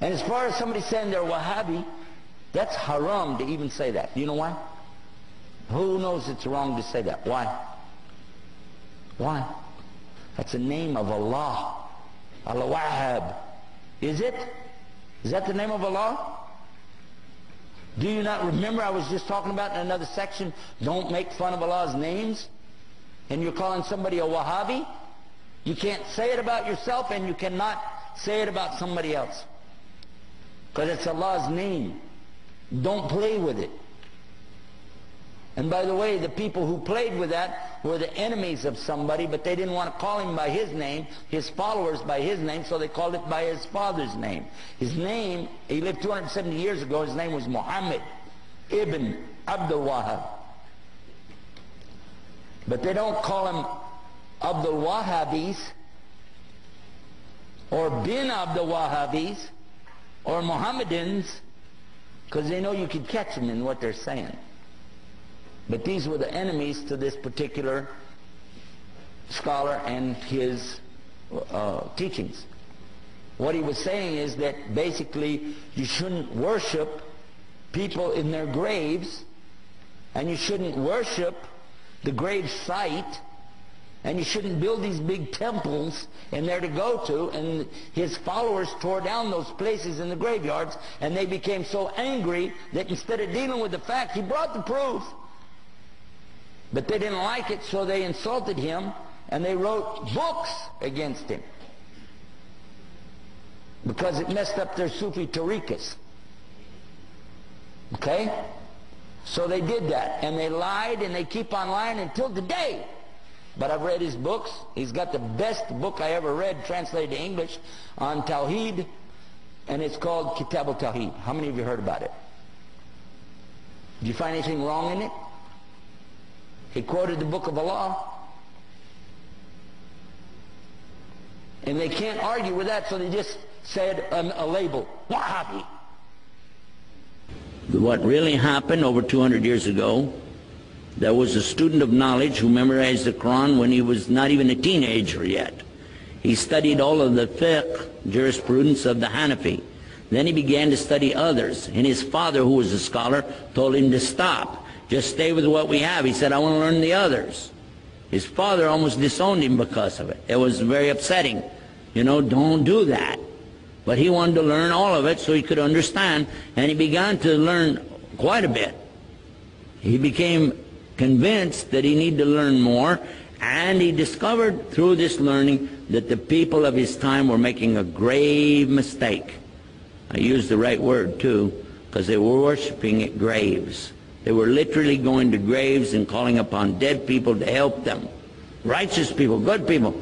And as far as somebody saying they're Wahhabi, that's haram to even say that. Do you know why? Who knows it's wrong to say that? Why? Why? That's the name of Allah. Al-Wahhab. Is it? Is that the name of Allah? Do you not remember I was just talking about in another section, don't make fun of Allah's names? And you're calling somebody a Wahhabi? You can't say it about yourself, and you cannot say it about somebody else. Because it's Allah's name. Don't play with it. And by the way, the people who played with that were the enemies of somebody, but they didn't want to call him by his name, his followers by his name, so they called it by his father's name. His name, he lived 270 years ago, his name was Muhammad ibn Abdul Wahhab. But they don't call him Abdul Wahhabis, or bin Abdul Wahhabis, or Mohammedans, because they know you could catch them in what they're saying. But these were the enemies to this particular scholar and his teachings. What he was saying is that basically you shouldn't worship people in their graves, and you shouldn't worship the grave site, and you shouldn't build these big temples in there to go to. And his followers tore down those places in the graveyards, and they became so angry that instead of dealing with the fact, he brought the proof. But they didn't like it, so they insulted him, and they wrote books against him. Because it messed up their Sufi tariqas. Okay? So they did that, and they lied, and they keep on lying until today. But I've read his books. He's got the best book I ever read, translated to English, on Tawheed, and it's called Kitab al-Tawheed. How many of you heard about it? Did you find anything wrong in it? He quoted the book of Allah. And they can't argue with that, so they just said a label, Wahhabi. What really happened over 200 years ago, there was a student of knowledge who memorized the Quran when he was not even a teenager yet. He studied all of the fiqh, jurisprudence of the Hanafi. Then he began to study others. And his father, who was a scholar, told him to stop. Just stay with what we have. He said, I want to learn the others. His father almost disowned him because of it. It was very upsetting. You know, don't do that. But he wanted to learn all of it so he could understand, and he began to learn quite a bit. He became convinced that he needed to learn more, and he discovered through this learning that the people of his time were making a grave mistake. I used the right word too, because they were worshiping at graves. They were literally going to graves and calling upon dead people to help them. Righteous people, good people.